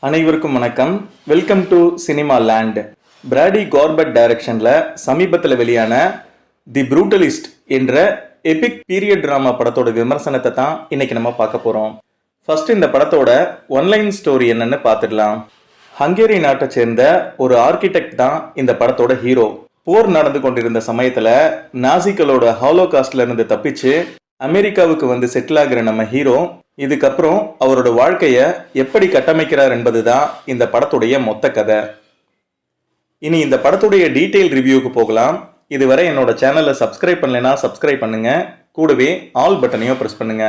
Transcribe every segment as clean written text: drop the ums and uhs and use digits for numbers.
அனைவருக்கும் வணக்கம். Welcome to cinema land. Brady Corbet டைரக்ஷன்ல சமீபத்தில் வெளியான தி ப்ரூட்டலிஸ்ட் என்ற எபிக் பீரியட் டிராமா படத்தோட விமர்சனத்தை தான் இன்னைக்கு நம்ம பார்க்க போறோம். ஃபர்ஸ்ட் இந்த படத்தோட ஒன்லைன் ஸ்டோரி என்னன்னு பார்த்துடலாம். ஹங்கேரி நாட்டை சேர்ந்த ஒரு ஆர்கிடெக்ட் தான் இந்த படத்தோட ஹீரோ. போர் நடந்து கொண்டிருந்த சமயத்துல நாசிக்களோட ஹாலோகாஸ்ட்ல இருந்து தப்பிச்சு அமெரிக்காவுக்கு வந்து செட்டில் ஆகிற நம்ம ஹீரோ இதுக்கப்புறம் அவரோட வாழ்க்கைய எப்படி கட்டமைக்கிறார் என்பதுதான் இந்த படத்துடைய மொத்த கதை. இனி இந்த படத்துடைய டீடைல் ரிவ்யூக்கு போகலாம். இதுவரை என்னோட சேனலை சப்ஸ்கிரைப் பண்ணலைன்னா சப்ஸ்கிரைப் பண்ணுங்க, கூடவே ஆல் பட்டனையும் பிரஸ் பண்ணுங்க.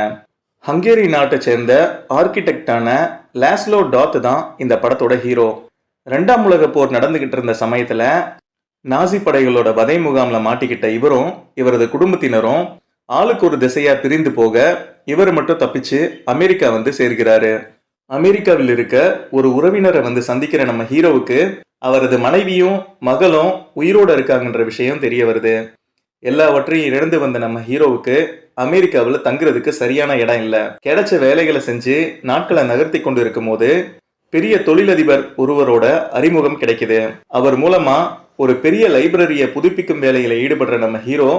ஹங்கேரி நாட்டை சேர்ந்த ஆர்கிடெக்டான லாஸ்லோ டாத் தான் இந்த படத்தோட ஹீரோ. 2ஆம் உலக போர் நடந்துகிட்டு இருந்த சமயத்துல நாசி படைகளோட வதை முகாம்ல மாட்டிக்கிட்ட இவரும் இவரது குடும்பத்தினரும் ஆளுக்கு ஒரு திசையா பிரிந்து போக இவர் மட்டும் தப்பிச்சு அமெரிக்கா வந்து சேர்கிறாரு. அமெரிக்காவில் இருக்க ஒரு உறவினரை வந்து சந்திக்கிற நம்ம ஹீரோவுக்கு அவரது மனைவியும் மகளும் உயிரோட இருக்காங்கன்ற விஷயம் தெரிய வருது. எல்லாவற்றையும் இழந்து வந்த நம்ம ஹீரோவுக்கு அமெரிக்காவில் தங்குறதுக்கு சரியான இடம் இல்லை. கிடைச்ச வேலைகளை செஞ்சு நாட்களை நகர்த்தி கொண்டு இருக்கும் போது பெரிய தொழிலதிபர் ஒருவரோட அறிமுகம் கிடைக்குது. அவர் மூலமா ஒரு பெரிய லைப்ரரியை புதுப்பிக்கும் வேலையில ஈடுபடுற நம்ம ஹீரோ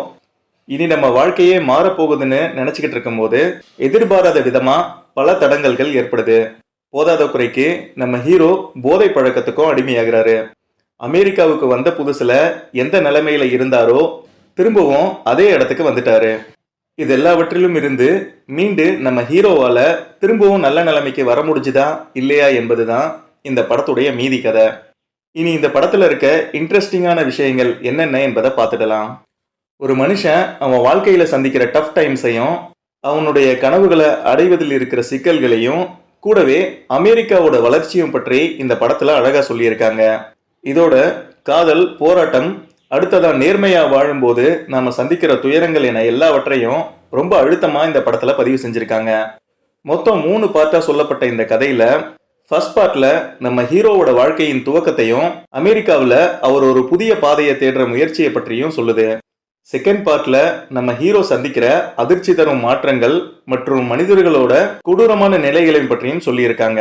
இனி நம்ம வாழ்க்கையே மாறப்போகுதுன்னு நினைச்சுக்கிட்டு இருக்கும் போது எதிர்பாராத விதமா பல தடங்கல்கள் ஏற்படுது. போதாத குறைக்கு நம்ம ஹீரோ போதை பழக்கத்துக்கும் அடிமையாகிறாரு. அமெரிக்காவுக்கு வந்த புதுசுல எந்த நிலைமையில இருந்தாரோ திரும்பவும் அதே இடத்துக்கு வந்துட்டாரு. இது எல்லாவற்றிலும் இருந்து மீண்டு நம்ம ஹீரோவால திரும்பவும் நல்ல நிலைமைக்கு வர முடிஞ்சுதா இல்லையா என்பதுதான் இந்த படத்துடைய மீதி கதை. இனி இந்த படத்துல இருக்க இன்ட்ரெஸ்டிங்கான விஷயங்கள் என்னென்ன என்பதை பார்த்துடலாம். ஒரு மனுஷன் அவன் வாழ்க்கையில சந்திக்கிற டஃப் டைம்ஸையும் அவனுடைய கனவுகளை அடைவதில் இருக்கிற சிக்கல்களையும் கூடவே அமெரிக்காவோட வளர்ச்சியும் பற்றி இந்த படத்துல அழகா சொல்லியிருக்காங்க. இதோட காதல், போராட்டம், அடுத்ததா நேர்மையா வாழும்போது நாம சந்திக்கிற துயரங்கள் என எல்லாவற்றையும் ரொம்ப அழுத்தமா இந்த படத்துல பதிவு செஞ்சிருக்காங்க. மொத்தம் 3 பார்ட்டா சொல்லப்பட்ட இந்த கதையில ஃபர்ஸ்ட் பார்ட்ல நம்ம ஹீரோவோட வாழ்க்கையின் துவக்கத்தையும் அமெரிக்காவில் அவர் ஒரு புதிய பாதையை தேடுற முயற்சியை பற்றியும் சொல்லுது. செகண்ட் பார்ட்ல நம்ம ஹீரோ சந்திக்கிற அதிர்ச்சி தரும் மாற்றங்கள் மற்றும் மனிதர்களோட கொடூரமான நிலைகளை பற்றியும் சொல்லியிருக்காங்க.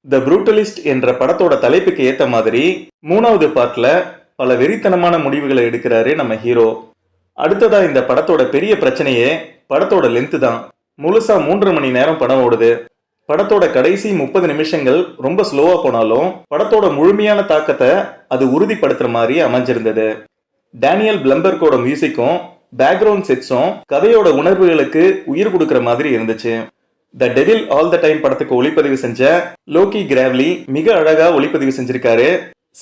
த ப்ரூட்டலிஸ்ட் என்ற படத்தோட தலைப்புக்கு ஏத்த மாதிரி 3வது பார்ட்ல பல வெறித்தனமான முடிவுகளை எடுக்கிறாரு நம்ம ஹீரோ. அடுத்ததா இந்த படத்தோட பெரிய பிரச்சனையே படத்தோட லென்த் தான். முழுசா 3.5 மணி நேரம் படம் ஓடுது. படத்தோட கடைசி 30 நிமிஷங்கள் ரொம்ப ஸ்லோவா போனாலும் படத்தோட முழுமையான தாக்கத்தை அது உறுதிப்படுத்துற மாதிரி அமைஞ்சிருந்தது. டேனியல் பிளம்பர்கோட மியூசிக்கும் பேக்ரவுண்ட் செட்ஸும் கதையோட உணர்வுகளுக்கு உயிர் கொடுக்கிற மாதிரி இருந்துச்சு. த டெவில் ஆல் த டைம் படத்துக்கு ஒளிப்பதிவு செஞ்ச லோகி கிராவ்லி மிக அழகா ஒளிப்பதிவு செஞ்சிருக்காரு.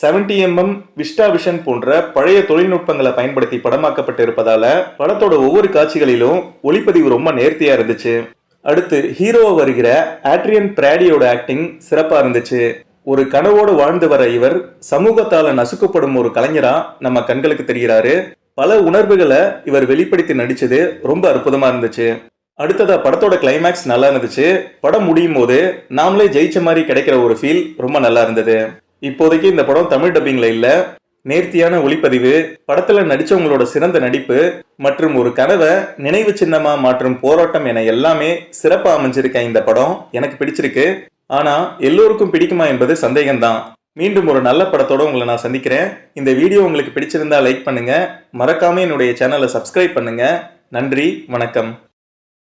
70mm விஸ்டா விஷன் போன்ற பழைய தொழில்நுட்பங்களை பயன்படுத்தி படமாக்கப்பட்டு இருப்பதால படத்தோட ஒவ்வொரு காட்சிகளிலும் ஒளிப்பதிவு ரொம்ப நேர்த்தியா இருந்துச்சு. அடுத்து ஹீரோவா வருகிற ஆட்ரியன் பிராடியோட ஆக்டிங் சிறப்பா இருந்துச்சு. ஒரு கனவோடு வாழ்ந்து வர இவர் சமூகத்தால நசுக்கப்படும் ஒரு கலைஞரா நம்ம கண்களுக்கு தெரிகிறாரு. பல உணர்வுகளை இவர் வெளிப்படுத்தி நடிச்சது ரொம்ப அற்புதமா இருந்துச்சு. அடுத்ததா படத்தோட கிளைமேக்ஸ் நல்லா இருந்துச்சு. படம் முடியும் போது நாமளே ஜெயிச்ச மாதிரி கிடைக்கிற ஒரு ஃபீல் ரொம்ப நல்லா இருந்தது. இப்போதைக்கு இந்த படம் தமிழ் டப்பிங்ல இல்ல. நேர்த்தியான ஒளிப்பதிவு, படத்துல நடிச்சவங்களோட சிறந்த நடிப்பு மற்றும் ஒரு கனவை நினைவு சின்னமா மாற்றும் போராட்டம் என எல்லாமே சிறப்பா அமைஞ்சிருக்க இந்த படம் எனக்கு பிடிச்சிருக்கு. ஆனா எல்லோருக்கும் பிடிக்குமா என்பது சந்தேகம்தான். மீண்டும் ஒரு நல்ல படத்தோட உங்களை நான் சந்திக்கிறேன். இந்த வீடியோ உங்களுக்கு பிடிச்சிருந்தா லைக் பண்ணுங்க, மறக்காம என்னுடைய சேனலை சப்ஸ்கிரைப் பண்ணுங்க. நன்றி, வணக்கம்.